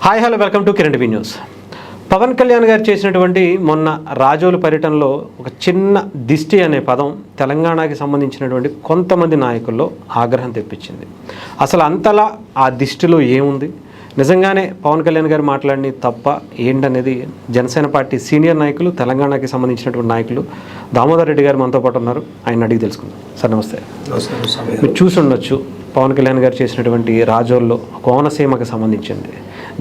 Hi hello welcome to Kiran TV news. Pavan Kalyan గారు చేసినటువంటి మొన్న రాజోలు పర్యటనలో ఒక చిన్న దిష్టి అనే పదం తెలంగాణకి సంబంధించినటువంటి కొంతమంది నాయకుల్లో ఆగ్రహం తెప్పించింది. అసలు అంతలా ఆ దిష్టిలో ఏముంది, నిజంగానే పవన్ కళ్యాణ్ గారు మాట్లాడిన తప్ప ఏంటనేది జనసేన పార్టీ సీనియర్ నాయకులు, తెలంగాణకి సంబంధించినటువంటి నాయకులు దామోదర్ రెడ్డి గారు మనతో పాటు ఉన్నారు. ఆయన అడిగి తెలుసుకుందాం. సార్ నమస్తే. మీరు చూసి ఉండొచ్చు, పవన్ కళ్యాణ్ గారు చేసినటువంటి రాజోల్లో కోనసీమకి సంబంధించింది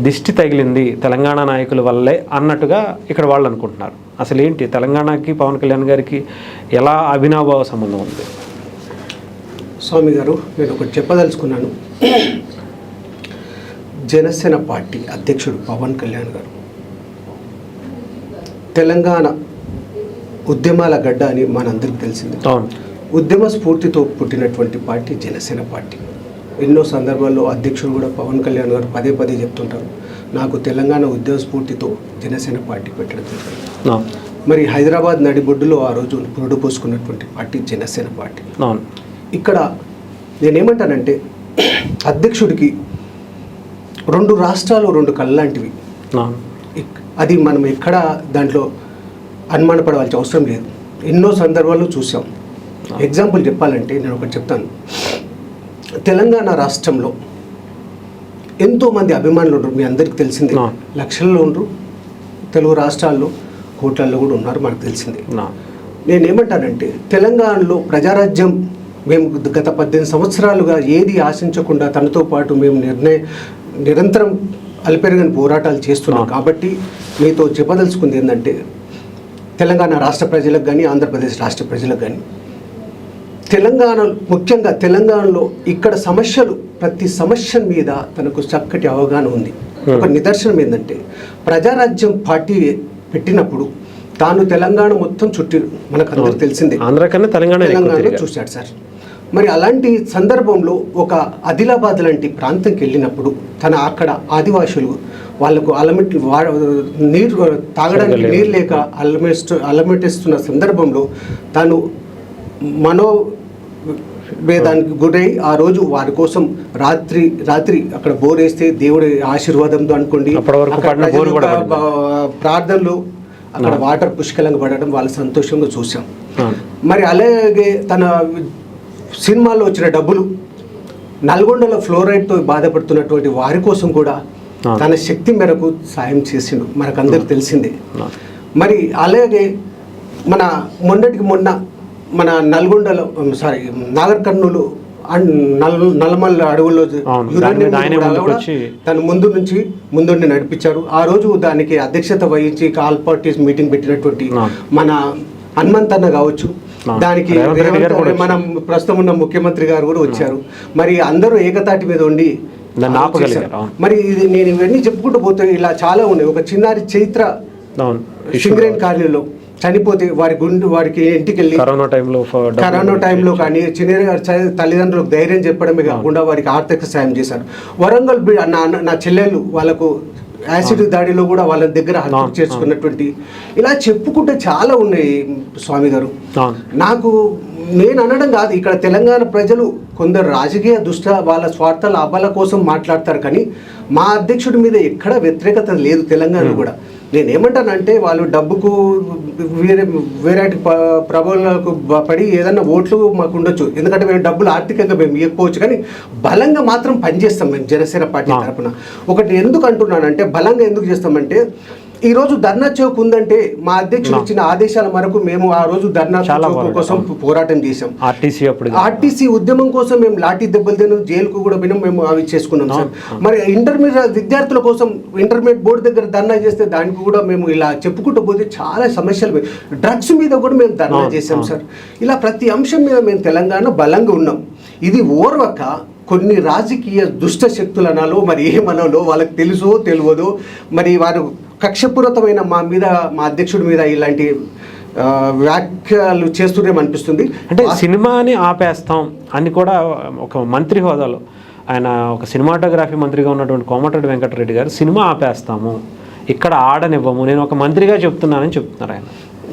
దిష్టి తగిలింది తెలంగాణ నాయకుల వల్లే అన్నట్టుగా ఇక్కడ వాళ్ళు అనుకుంటున్నారు. అసలు ఏంటి, తెలంగాణకి పవన్ కళ్యాణ్ గారికి ఎలా అవినాభావ సంబంధం ఉంది? స్వామి గారు, నేను ఒకటి చెప్పదలుచుకున్నాను. జనసేన పార్టీ అధ్యక్షుడు పవన్ కళ్యాణ్ గారు తెలంగాణ ఉద్యమాల గడ్డ అని మనందరికీ తెలిసింది. ఉద్యమ స్ఫూర్తితో పుట్టినటువంటి పార్టీ జనసేన పార్టీ. ఎన్నో సందర్భాల్లో అధ్యక్షుడు కూడా పవన్ కళ్యాణ్ గారు పదే పదే చెప్తుంటారు, నాకు తెలంగాణ ఉద్యమ స్ఫూర్తితో జనసేన పార్టీ పెట్టడం జరిగింది. మరి హైదరాబాద్ నడిబొడ్డులో ఆ రోజు పురుడు పోసుకున్నటువంటి పార్టీ జనసేన పార్టీ. ఇక్కడ నేనేమంటానంటే, అధ్యక్షుడికి రెండు రాష్ట్రాలు రెండు కళ్ళలాంటివి. అది మనం ఎక్కడ దాంట్లో అనుమానపడవలసిన అవసరం లేదు. ఎన్నో సందర్భాల్లో చూసాం. ఎగ్జాంపుల్ చెప్పాలంటే నేను ఒకటి చెప్తాను. తెలంగాణ రాష్ట్రంలో ఎంతోమంది అభిమానులు ఉండరు, మీ అందరికీ తెలిసిందే. లక్షల్లో ఉండరు, తెలుగు రాష్ట్రాల్లో కోట్లలో కూడా ఉన్నారు, మనకు తెలిసిందే. నేనేమంటానంటే, తెలంగాణలో ప్రజారాజ్యం మేము గత 18 సంవత్సరాలుగా ఏది ఆశించకుండా తనతో పాటు మేము నిరంతరం అల్పెరగని పోరాటాలు చేస్తున్నాం. కాబట్టి మీతో చెప్పదలుచుకుంది ఏంటంటే, తెలంగాణ రాష్ట్ర ప్రజలకు కానీ ఆంధ్రప్రదేశ్ రాష్ట్ర ప్రజలకు కానీ, తెలంగాణ ముఖ్యంగా తెలంగాణలో ఇక్కడ సమస్యలు, ప్రతి సమస్య మీద తనకు చక్కటి అవగాహన ఉంది. ఒక నిదర్శనం ఏంటంటే, ప్రజారాజ్యం పార్టీ పెట్టినప్పుడు తాను తెలంగాణ మొత్తం చుట్టి, మనకు అందరికి తెలిసిందే, తెలంగాణలో చూశాడు సార్. మరి అలాంటి సందర్భంలో ఒక ఆదిలాబాద్ లాంటి ప్రాంతంకి వెళ్ళినప్పుడు అక్కడ ఆదివాసులు వాళ్ళకు నీరు తాగడానికి నీరు లేక అల్లమెట్టేస్తున్న సందర్భంలో తాను మనోవేదానికి గురై ఆ రోజు వారి కోసం రాత్రి అక్కడ బోర్ వేస్తే దేవుడి ఆశీర్వాదంతో అనుకోండి, ప్రార్థనలు అక్కడ వాటర్ పుష్కలంగా పడడం వాళ్ళ సంతోషంగా చూసాం. మరి అలాగే తన సినిమాలో వచ్చిన డబ్బులు నల్గొండలో ఫ్లోరైడ్తో బాధపడుతున్నటువంటి వారి కోసం కూడా తన శక్తి మేరకు సాయం చేసిండు, మనకందరికి తెలిసిందే. మరి అలాగే మొన్న మన నల్గొండలో నాగర్ కర్నూలు నల్లమల్ల అడవుల్లో తను ముందుండి నడిపించారు. ఆ రోజు దానికి అధ్యక్షత వహించి ఆల్ పార్టీస్ మీటింగ్ పెట్టినటువంటి మన హనుమంతన్న కావచ్చు, దానికి మనం ప్రస్తుతం ఉన్న ముఖ్యమంత్రి గారు కూడా వచ్చారు. మరి అందరూ ఏకతాటి మీద ఉండి మరి ఇది నేను ఇవన్నీ చెప్పుకుంటూ పోతే ఇలా చాలా ఉన్నాయి. ఒక చిన్నారి చైత్ర సింగరేణి కాలనీలో చనిపోతే వారికి ఇంటికి వెళ్ళి కరోనా టైంలో కానీ చిన్న తల్లిదండ్రులకు ధైర్యం చెప్పడమే కాకుండా వారికి ఆర్థిక సాయం చేశారు. వరంగల్ నా చెల్లెళ్ళు వాళ్ళకు యాసిడ్ దాడిలో కూడా వాళ్ళ దగ్గర హత్య చేసుకున్నటువంటి, ఇలా చెప్పుకుంటే చాలా ఉన్నాయి స్వామి గారు. నేను అనడం కాదు, ఇక్కడ తెలంగాణ ప్రజలు కొందరు రాజకీయ వాళ్ళ స్వార్థ లాభాల కోసం మాట్లాడతారు, కానీ మా అధ్యక్షుడి మీద ఎక్కడ వ్యతిరేకత లేదు తెలంగాణలో కూడా. నేనేమంటానంటే, వాళ్ళు డబ్బుకు వేరే ప్రభావాలకు పడి ఏదన్నా ఓట్లు మాకు ఉండొచ్చు, ఎందుకంటే మేము డబ్బులు ఆర్థికంగా మేము ఇవ్వకపోవచ్చు, కానీ బలంగా మాత్రం పనిచేస్తాం మేము జనసేన పార్టీ తరఫున. ఒకటి ఎందుకు అంటున్నానంటే, బలంగా ఎందుకు చేస్తామంటే, ఈరోజు ధర్నా చౌక్ ఉందంటే మా అధ్యక్షుడు ఇచ్చిన ఆదేశాల మేరకు మేము ఆ రోజు ధర్నా చౌక్ కోసం పోరాటం చేసాం. ఆర్టీసీ ఉద్యమం కోసం మేము లాఠీ దెబ్బలు తిన్నాం, జైలుకు కూడా పోయినాం, మేము అవి చేసుకున్నాం సార్. మరి ఇంటర్మీడియట్ విద్యార్థుల కోసం ఇంటర్మీడియట్ బోర్డు దగ్గర ధర్నా చేస్తే దానికి కూడా మేము ఇలా చెప్పుకుంటూ పోతే చాలా సమస్యలు. డ్రగ్స్ మీద కూడా మేము ధర్నా చేసాం సార్. ఇలా ప్రతి అంశం మీద మేము తెలంగాణ బలంగా ఉన్నాం. ఇది ఓర్వక కొన్ని రాజకీయ దుష్ట శక్తులు అనాలో మరి ఏమనాలో వాళ్ళకి తెలుసో తెలియదో, మరి వారు కక్షపూరితమైన మా అధ్యక్షుడి మీద ఇలాంటి వ్యాఖ్యలు చేస్తూనేమనిపిస్తుంది. అంటే సినిమాని ఆపేస్తాం అని కూడా ఒక మంత్రి హోదాలో ఆయన, ఒక సినిమాటోగ్రఫీ మంత్రిగా ఉన్నటువంటి కోమటిరెడ్డి వెంకటరెడ్డి గారు సినిమా ఆపేస్తాము, ఇక్కడ ఆడనివ్వము, నేను ఒక మంత్రిగా చెప్తున్నానని చెప్తున్నారు ఆయన.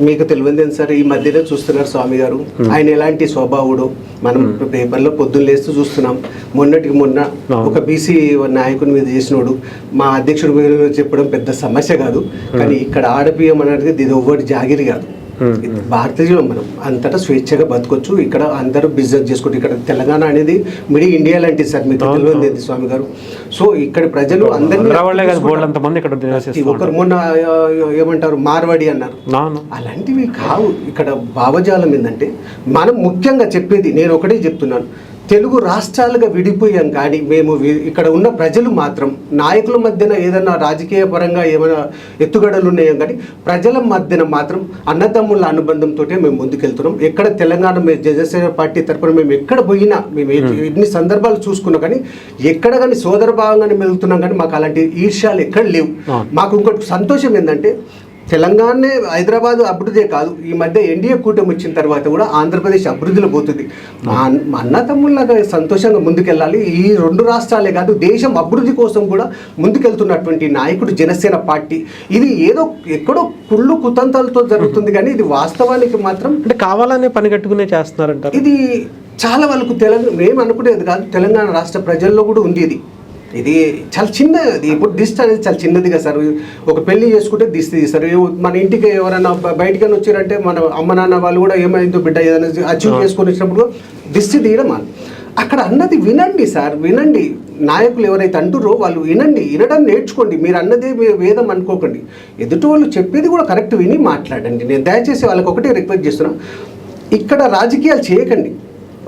మీకు తెలియదు సార్, ఈ మధ్యనే చూస్తున్నారు స్వామి గారు ఆయన ఎలాంటి స్వభావుడు మనం పేపర్లో పొద్దున్న లేస్తూ చూస్తున్నాం. మొన్నటికి మొన్న ఒక బీసీ నాయకుని మీద చేసినోడు మా అధ్యక్షుడి మీద చెప్పడం పెద్ద సమస్య కాదు, కానీ ఇక్కడ ఆడపియం అనేది ఇది ఒవ్వటి జాగిరి కాదు. భారతీయులు మనం అంతటా స్వేచ్ఛగా బతకొచ్చు, ఇక్కడ అందరూ బిజినెస్ చేసుకోవచ్చు. ఇక్కడ తెలంగాణ అనేది మిడి ఇండియా లాంటిది సార్, మీకు తెలియదు స్వామి గారు. సో ఇక్కడ ప్రజలు అందరినీ ఒకరు మొన్న ఏమంటారు మార్వాడి అన్నారు, అలాంటివి కావు. ఇక్కడ భావజాలం ఏంటంటే మనం ముఖ్యంగా చెప్పేది, నేను ఒకటే చెప్తున్నాను, తెలుగు రాష్ట్రాలుగా విడిపోయాం కానీ మేము ఇక్కడ ఉన్న ప్రజలు మాత్రం నాయకుల మధ్యన ఏదైనా రాజకీయ పరంగా ఏమైనా ఎత్తుగడలు ఉన్నాయో కానీ ప్రజల మధ్యన మాత్రం అన్నదమ్ముల అనుబంధంతో మేము ముందుకెళ్తున్నాం. ఎక్కడ తెలంగాణ జనసేన పార్టీ తరఫున మేము ఎక్కడ పోయినా మేము ఎన్ని సందర్భాలు చూసుకున్నా కానీ ఎక్కడ కానీ సోదర భావంగానే వెళ్తున్నాం, కానీ మాకు అలాంటి ఈర్ష్యాలు ఎక్కడ లేవు. మాకు ఇంకోటి సంతోషం ఏంటంటే తెలంగాణనే హైదరాబాద్ అభివృద్ధే కాదు, ఈ మధ్య ఎన్డీఏ కూటమి వచ్చిన తర్వాత కూడా ఆంధ్రప్రదేశ్ అభివృద్ధిలో పోతుంది. మా అన్న తమ్ముళ్ళగా సంతోషంగా ముందుకెళ్ళాలి. ఈ రెండు రాష్ట్రాలే కాదు దేశం అభివృద్ధి కోసం కూడా ముందుకెళ్తున్నటువంటి నాయకుడు జనసేన పార్టీ. ఇది ఏదో ఎక్కడో కుళ్ళు కుతంత్రాలతో జరుగుతుంది కానీ ఇది వాస్తవానికి మాత్రం అంటే కావాలనే పని కట్టుకునే చేస్తున్నారంటారు. ఇది చాలా వాళ్ళకు మేము అనుకునేది కాదు, తెలంగాణ రాష్ట్ర ప్రజల్లో కూడా ఉంది. ఇది చాలా చిన్నది. ఇప్పుడు దిష్టి అనేది చాలా చిన్నది కదా సార్. ఒక పెళ్లి చేసుకుంటే దిష్టి తీస్తారు. మన ఇంటికి ఎవరైనా బయటికని వచ్చారంటే మన అమ్మ నాన్న వాళ్ళు కూడా ఏమైందో బిడ్డ ఏదైనా అచీవ్ చేసుకొని వచ్చినప్పుడు దిష్టి తీయడం అక్కడ అన్నది వినండి సార్, వినండి. నాయకులు ఎవరైతే అంటుర్రో వాళ్ళు వినండి, వినడం నేర్చుకోండి. మీరు అన్నదే వేదం అనుకోకండి. ఎదుటి వాళ్ళు చెప్పేది కూడా కరెక్ట్ విని మాట్లాడండి. నేను దయచేసి వాళ్ళకి ఒకటే రిక్వెస్ట్ చేస్తున్నాను, ఇక్కడ రాజకీయాలు చేయకండి.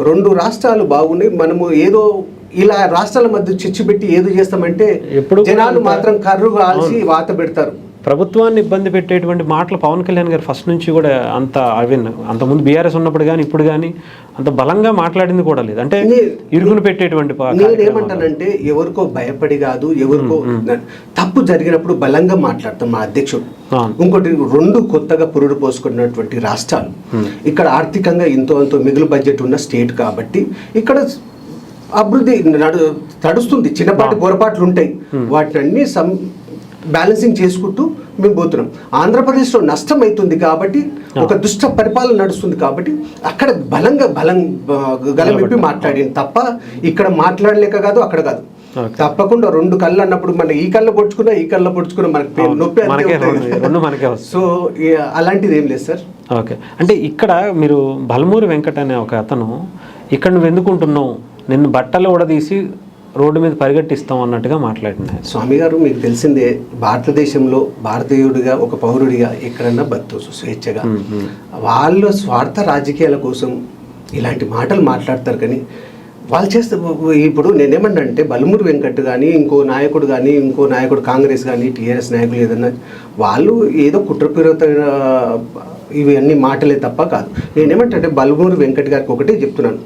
రెండు రాష్ట్రాలు బాగున్నాయి, మనము ఏదో ఇలా రాష్ట్రాల మధ్య చిచ్చు పెట్టి ఏదో చేస్తామంటే జనాలు మాత్రం కర్రు కాల్చి వాత పెడతారు. ప్రభుత్వాన్ని ఇబ్బంది పెట్టేటువంటి మాటలు పవన్ కళ్యాణ్ గారు ఫస్ట్ నుంచి కూడా అంతకుముందు బీఆర్ఎస్ ఉన్నప్పుడు కానీ ఇప్పుడు కానీ అంత బలంగా మాట్లాడింది కూడా లేదు. అంటే ఇరుగును పెట్టేటువంటి. నేనేమంటానంటే ఎవరికో భయపడి కాదు, ఎవరికో తప్పు జరిగినప్పుడు బలంగా మాట్లాడతాం మా అధ్యక్షుడు. ఇంకోటి రెండు కొత్తగా పురుడు పోసుకున్నటువంటి రాష్ట్రాలు, ఇక్కడ ఆర్థికంగా ఎంతో మిగులు బడ్జెట్ ఉన్న స్టేట్ కాబట్టి ఇక్కడ అభివృద్ధి తడుస్తుంది. చిన్నపాటి పొరపాట్లు ఉంటాయి, వాటిని అన్ని బ్యాలెన్సింగ్ చేసుకుంటూ మేము పోతున్నాం. ఆంధ్రప్రదేశ్లో నష్టం అవుతుంది కాబట్టి ఒక దుష్ట పరిపాలన నడుస్తుంది కాబట్టి అక్కడ గలమిప్పి మాట్లాడింది తప్ప ఇక్కడ మాట్లాడలేక కాదు, అక్కడ కాదు. తప్పకుండా రెండు కళ్ళు అన్నప్పుడు మన ఈ కళ్ళ పొడుచుకున్నా మనకి నొప్పి. సో అలాంటిది ఏం లేదు సార్. ఓకే, అంటే ఇక్కడ మీరు బల్మూరి వెంకట్ అనే ఒక అతను ఇక్కడ నువ్వు ఎందుకుంటున్నావు, నిన్ను బట్టలు ఉడదీసి రోడ్డు మీద పరిగెట్టిస్తాం అన్నట్టుగా మాట్లాడినాయి. స్వామి గారు మీకు తెలిసిందే, భారతదేశంలో భారతీయుడిగా ఒక పౌరుడిగా ఎక్కడన్నా బతకచ్చు స్వేచ్ఛగా. వాళ్ళ స్వార్థ రాజకీయాల కోసం ఇలాంటి మాటలు మాట్లాడతారు. కానీ వాళ్ళు చేస్తే ఇప్పుడు నేనేమన్నా అంటే బల్మూరి వెంకట్ కానీ ఇంకో నాయకుడు కాంగ్రెస్ కానీ టీఆర్ఎస్ నాయకులు ఏదన్నా వాళ్ళు ఏదో కుట్రపూరితమైన ఇవన్నీ మాటలే తప్ప కాదు. నేనేమంటే బల్మూరి వెంకట్ గారికి ఒకటే చెప్తున్నాను,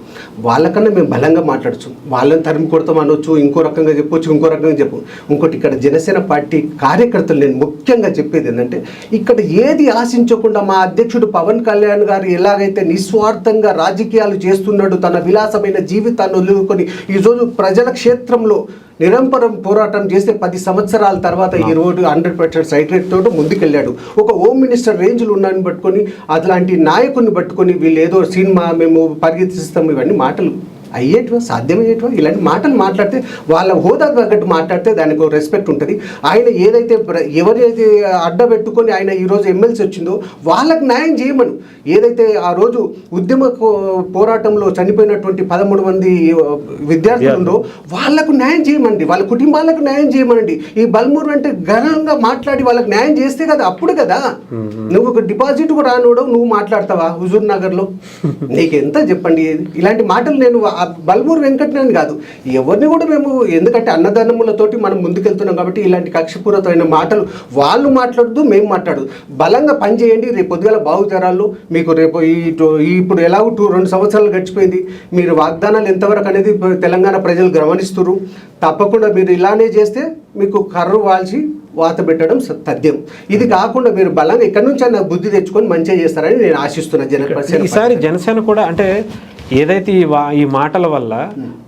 వాళ్ళకన్నా మేము బలంగా మాట్లాడచ్చు, వాళ్ళని తరిమి కొడతాం అనొచ్చు, ఇంకో రకంగా చెప్పొచ్చు, ఇంకో రకంగా చెప్పు. ఇంకోటి ఇక్కడ జనసేన పార్టీ కార్యకర్తలు నేను ముఖ్యంగా చెప్పేది ఏంటంటే ఇక్కడ ఏది ఆశించకుండా మా అధ్యక్షుడు పవన్ కళ్యాణ్ గారు ఎలాగైతే నిస్వార్థంగా రాజకీయాలు చేస్తున్నాడు, తన విలాసమైన జీవితాన్ని వదులుకొని ఈరోజు ప్రజల క్షేత్రంలో నిరంతరం పోరాటం చేస్తే 10 సంవత్సరాల తర్వాత ఈ రోజు 100% సైట్ రేట్ తోటి ముందుకెళ్ళాడు. ఒక హోమ్ మినిస్టర్ రేంజ్లు ఉన్నాన్ని పట్టుకొని అట్లాంటి నాయకుడిని పట్టుకొని వీళ్ళు ఏదో సినిమా మేము పరిగెత్తిస్తాము, ఇవన్నీ మాటలు అయ్యేటివా, సాధ్యమయ్యేటివా? ఇలాంటి మాటలు మాట్లాడితే వాళ్ళ హోదా తగ్గట్టు మాట్లాడితే దానికి ఒక రెస్పెక్ట్ ఉంటుంది. ఆయన ఏదైతే ఎవరైతే అడ్డబెట్టుకొని ఆయన ఈరోజు ఎమ్మెల్సీ వచ్చిందో వాళ్ళకు న్యాయం చేయమను. ఏదైతే ఆ రోజు ఉద్యమ పోరాటంలో చనిపోయినటువంటి 13 మంది విద్యార్థులు ఉందో వాళ్ళకు న్యాయం చేయమండి, వాళ్ళ కుటుంబాలకు న్యాయం చేయమనండి. ఈ బల్మూరు అంటే ఘనంగా మాట్లాడి వాళ్ళకి న్యాయం చేస్తే కదా అప్పుడు కదా నువ్వు ఒక డిపాజిట్ కూడా రానోడు నువ్వు మాట్లాడతావా హుజూర్ నగర్లో? నీకెంత చెప్పండి. ఇలాంటి మాటలు నేను బల్మూరు వెంకటనేని కాదు ఎవరిని కూడా మేము, ఎందుకంటే అన్నదానములతోటి మనం ముందుకెళ్తున్నాం కాబట్టి ఇలాంటి కక్షపూరితమైన మాటలు వాళ్ళు మాట్లాడదు, మేము మాట్లాడదు. బలంగా పనిచేయండి. రేపు పొద్దుగల బాగుతరాల్లో మీకు రేపు ఇప్పుడు ఎలాగో 2 సంవత్సరాలు గడిచిపోయింది, మీరు వాగ్దానాలు ఎంతవరకు అనేది తెలంగాణ ప్రజలు గమనిస్తున్నారు. తప్పకుండా మీరు ఇలానే చేస్తే మీకు కర్రు వాల్చి వాత పెట్టడం తథ్యం. ఇది కాకుండా మీరు బలంగా ఇక్కడ నుంచి అన్న బుద్ధి తెచ్చుకొని మంచిగా చేస్తారని నేను ఆశిస్తున్నా. ఈసారి జనసేన కూడా అంటే ఏదైతే ఈ మాటల వల్ల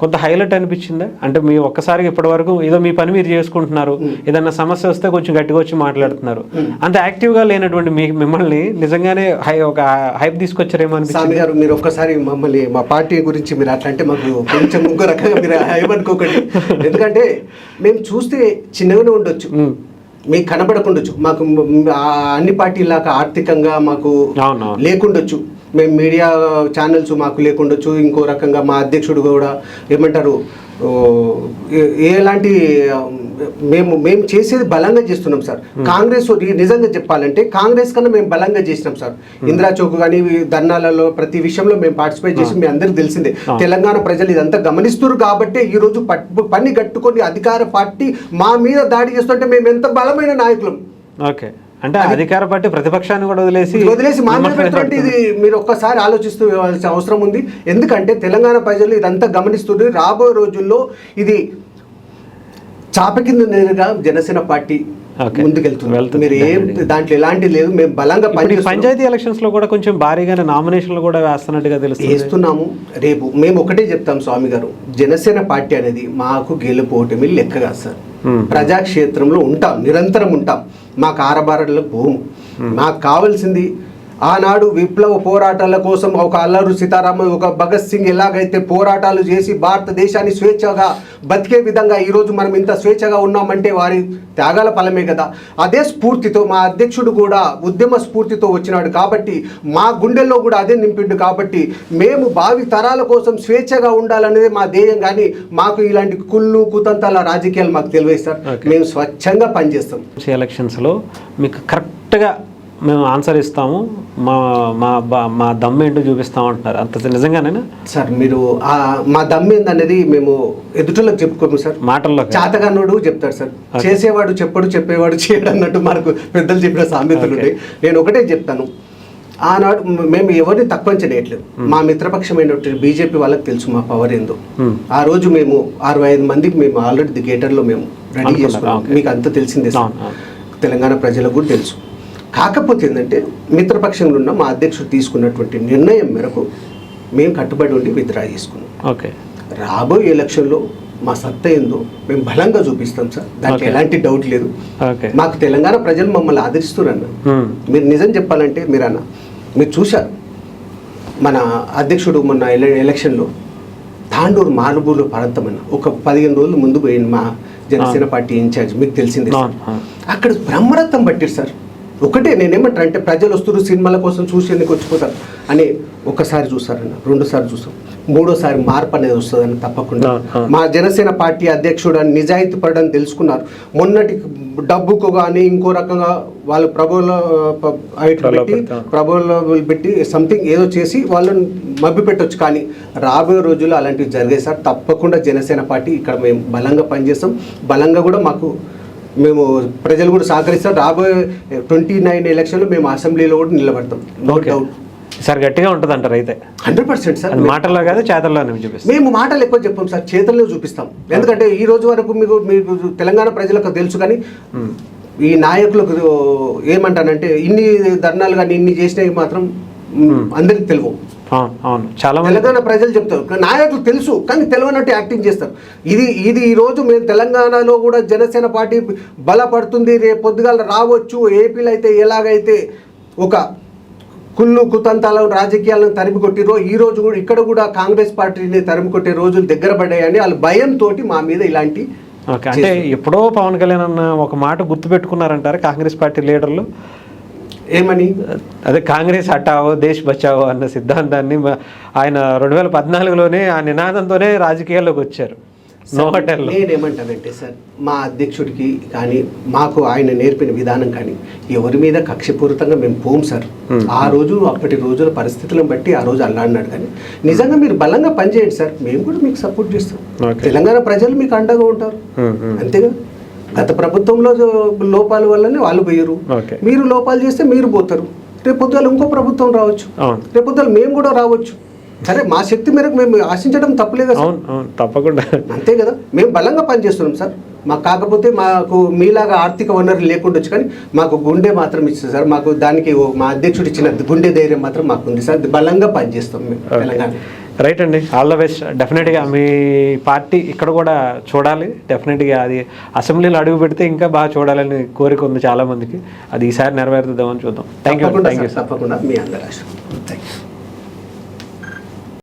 కొంత హైలైట్ అనిపించిందా? అంటే మీ ఒక్కసారిగా ఇప్పటి వరకు ఏదో మీ పని మీరు చేసుకుంటున్నారు, ఏదన్నా సమస్య వస్తే కొంచెం గట్టిగా వచ్చి మాట్లాడుతున్నారు, అంత యాక్టివ్గా లేనటువంటి మిమ్మల్ని నిజంగానే ఒక హైప్ తీసుకొచ్చారేమో అనిపించింది. గారు మీరు ఒక్కసారి మమ్మల్ని మా పార్టీ గురించి మీరు అట్లా అంటే మాకు కొంచెం ఇంకో రకంగా మీరు హైప్ అనుకోకండి. ఎందుకంటే మేము చూస్తే చిన్నగానే ఉండొచ్చు, మీకు కనబడకుండొచ్చు, మాకు అన్ని పార్టీలాగా ఆర్థికంగా మాకు లేకుండొచ్చు, మేము మీడియా ఛానల్స్ మాకు లేకుండొచ్చు, ఇంకో రకంగా మా అధ్యక్షుడు కూడా ఏమంటారు ఎలాంటి మేము చేసేది బలంగా చేస్తున్నాం సార్. కాంగ్రెస్ నిజంగా చెప్పాలంటే కాంగ్రెస్ కన్నా మేము బలంగా చేసినాం సార్. ఇందిరా చౌక్ కానీ ధర్నాలలో ప్రతి విషయంలో మేము పార్టిసిపేట్ చేసి మీ అందరికి తెలిసిందే. తెలంగాణ ప్రజలు ఇదంతా గమనిస్తున్నారు కాబట్టి ఈ రోజు పని కట్టుకొని అధికార పార్టీ మా మీద దాడి చేస్తుంటే మేము ఎంత బలమైన నాయకులం. ఓకే, అంటే అధికార పార్టీ ప్రతిపక్షాన్ని కూడా వదిలేసి మా మీద పెట్టినట్టు ఇది మీరు ఒక్కసారి ఆలోచిస్తూ ఇవ్వాల్సిన అవసరం ఉంది. ఎందుకంటే తెలంగాణ ప్రజలు ఇదంతా గమనిస్తుంటే రాబోయే రోజుల్లో ఇది చాప కింద నేరుగా జనసేన పార్టీ ముందుకెళ్తుంది. మీరు ఏం దాంట్లో ఎలాంటి లేదు, మేము బలంగా పంచాయతీ ఎలక్షన్స్ లో కూడా కొంచెం భారీగానే నామినేషన్లు కూడా వేస్తున్నట్టుగా వేస్తున్నాము. రేపు మేము ఒకటే చెప్తాం స్వామి గారు, జనసేన పార్టీ అనేది మాకు గెలుపు ఓటమి లెక్క కాదు సార్. ప్రజాక్షేత్రంలో ఉంటాం, నిరంతరం ఉంటాం, మాకు ఆరబారలో పోము. మాకు కావాల్సింది ఆనాడు విప్లవ పోరాటాల కోసం ఒక అల్లూరి సీతారామ, ఒక భగత్ సింగ్ ఎలాగైతే పోరాటాలు చేసి భారతదేశాన్ని స్వేచ్ఛగా బతికే విధంగా ఈరోజు మనం ఇంత స్వేచ్ఛగా ఉన్నామంటే వారి త్యాగాల ఫలమే కదా. అదే స్ఫూర్తితో మా అధ్యక్షుడు కూడా ఉద్యమ స్ఫూర్తితో వచ్చినాడు కాబట్టి మా గుండెల్లో కూడా అదే నింపిండు కాబట్టి మేము భావి తరాల కోసం స్వేచ్ఛగా ఉండాలనేది మా ధ్యేయం. కానీ మాకు ఇలాంటి కుళ్ళు కుతంత్రాల రాజకీయాలు మాకు తెలియదు సార్. మేము స్వచ్ఛంగా పనిచేస్తాం. ఎలక్షన్స్లో మీకు కరెక్ట్గా మేము ఆన్సర్ ఇస్తాము, మా దమ్ము ఏంటో చూపిస్తాం అంటున్నారు, అంత నిజంగానేనా సార్? మీరు మా దమ్ము ఏందనేది మేము ఎదుటిలోకి చెప్పుకోము సార్, మాటల్లో. చాతగానుడు చెప్తాడు సార్, చేసేవాడు చెప్పడు, చెప్పేవాడు చేయడు అన్నట్టు మనకు పెద్దలు చెప్పిన సామెతలు ఉంటాయి. నేను ఒకటే చెప్తాను, ఆనాడు మేము ఎవరిని తక్కువ చేయట్లేదు. మా మిత్రపక్షమైనటువంటి బీజేపీ వాళ్ళకి తెలుసు మా పవర్ ఏందో. ఆ రోజు మేము 65 మందికి మేము ఆల్రెడీ గేటర్లో మేము రెడీ చేసుకున్నాం. మీకు అంతా తెలిసిందే సార్, తెలంగాణ ప్రజలకు కూడా తెలుసు. కాకపోతే ఏంటంటే మిత్రపక్షంలో ఉన్న మా అధ్యక్షుడు తీసుకున్నటువంటి నిర్ణయం మేరకు మేము కట్టుబడి ఉండి విత్డ్రా చేసుకున్నాం. ఓకే, రాబోయే ఎలక్షన్లో మా సత్తా ఏందో మేము బలంగా చూపిస్తాం సార్, దానికి ఎలాంటి డౌట్ లేదు. మాకు తెలంగాణ ప్రజలు మమ్మల్ని ఆదరిస్తున్నారన్న. మీరు నిజం చెప్పాలంటే మీరు చూశారు మన అధ్యక్షుడు మొన్న ఎలక్షన్లో తాండూరు మారుమూల ప్రాంతం అన్న ఒక 15 రోజుల ముందు పోయింది మా జనసేన పార్టీ ఇన్ఛార్జ్, మీకు తెలిసిందే. అక్కడ బ్రహ్మరథం పట్టిరు సార్. ఒకటే నేనేమంటారు అంటే ప్రజలు వస్తున్నారు సినిమాల కోసం చూసేందుకు వచ్చిపోతారు అని ఒకసారి చూస్తారన్న, 2 సార్లు చూస్తాం, 3వ సారి మార్పు అనేది వస్తుందని తప్పకుండా. మా జనసేన పార్టీ అధ్యక్షుడు అని నిజాయితీ పడని తెలుసుకున్నారు. మొన్నటి డబ్బుకు కానీ ఇంకో రకంగా వాళ్ళు ప్రభుత్వం పెట్టి సంథింగ్ ఏదో చేసి వాళ్ళని మభ్య పెట్టవచ్చు. కానీ రాబోయే రోజుల్లో అలాంటివి జరిగాయి సార్. తప్పకుండా జనసేన పార్టీ ఇక్కడ మేము బలంగా పనిచేస్తాం. బలంగా కూడా మేము ప్రజలు కూడా సహకరిస్తారు. రాబోయే 29 ఎలక్షన్లో మేము అసెంబ్లీలో కూడా నిలబడతాం. No doubt sir. గట్టిగా ఉంటుంది అంటారు అయితే? 100% సార్. మాటల్లో కాదు చేతల్లోనే చూపిస్తాం. మేము మాటలు ఎక్కువ చెప్పాం సార్, చేతల్లో చూపిస్తాం. ఎందుకంటే ఈ రోజు వరకు మీకు తెలంగాణ ప్రజలకు తెలుసు, కానీ ఈ నాయకులకు ఏమంటానంటే ఇన్ని ధర్నాలు కానీ ఇన్ని చేసినవి మాత్రం అందరికి తెలియవు. అవును, చాలా తెలంగాణ ప్రజలు చెప్తారు, నాయకులు తెలుసు కానీ తెలియనట్టు యాక్టింగ్ చేస్తారు. ఇది ఈ రోజు మేము తెలంగాణలో కూడా జనసేన పార్టీ బలపడుతుంది. రేపు పొద్దుగాల రావచ్చు. ఏపీలో అయితే ఎలాగైతే ఒక కుళ్ళు కుతంతాల రాజకీయాలను తరిమి కొట్టిరో ఈ రోజు కూడా ఇక్కడ కూడా కాంగ్రెస్ పార్టీని తరిమి కొట్టే రోజులు దగ్గర పడ్డాయని వాళ్ళ భయంతో మా మీద ఇలాంటి. అంటే ఎప్పుడో పవన్ కళ్యాణ్ అన్న ఒక మాట గుర్తుపెట్టుకున్నారంటారు కాంగ్రెస్ పార్టీ లీడర్లు. ఏమని? అదే కాంగ్రెస్ హటావో దేశ్ బచావో అన్న సిద్ధాంతాన్ని ఆయన 2014లోనే ఆ నినాదంతోనే రాజకీయాల్లోకి వచ్చారు. నేనేమంటానంటే సార్, మా అధ్యక్షుడికి కానీ మాకు ఆయన నేర్పిన విధానం కానీ ఎవరి మీద కక్షపూరితంగా మేము పోం సార్. ఆ రోజు అప్పటి రోజుల పరిస్థితులను బట్టి ఆ రోజు అన్నాడు. కానీ నిజంగా మీరు బలంగా పనిచేయండి సార్, మేము కూడా మీకు సపోర్ట్ చేస్తాం. తెలంగాణ ప్రజలు మీకు అండగా ఉంటారు, అంతేగా. గత ప్రభుత్వంలో లోపాల వల్లనే వాళ్ళు పోయారు, మీరు లోపాలు చేస్తే మీరు పోతారు. రేపు పొద్దులు ఇంకో ప్రభుత్వం రావచ్చు, రేపు పొద్దులు మేము కూడా రావచ్చు. సరే, మా శక్తి మేరకు మేము ఆశించడం తప్పలేదు సార్, తప్పకుండా, అంతే కదా. మేము బలంగా పనిచేస్తున్నాం సార్. మాకు కాకపోతే మాకు మీలాగా ఆర్థిక వనరులు లేకుండొచ్చు, కానీ మాకు గుండె మాత్రం ఇస్తుంది సార్. మాకు దానికి మా అధ్యక్షుడు ఇచ్చిన గుండె ధైర్యం మాత్రం మాకు ఉంది సార్. బలంగా పనిచేస్తాం మేము తెలంగాణ. రైట్ అండి, ఆల్ ద బెస్ట్. డెఫినెట్గా మీ పార్టీ ఇక్కడ కూడా చూడాలి. డెఫినెట్గా అది అసెంబ్లీలో అడుగు పెడితే ఇంకా బాగా చూడాలని కోరిక ఉంది చాలామందికి. అది ఈసారి నెరవేరుద్దామని చూద్దాం. Thank you. తప్పకుండా మీ అందరూ. Thank you.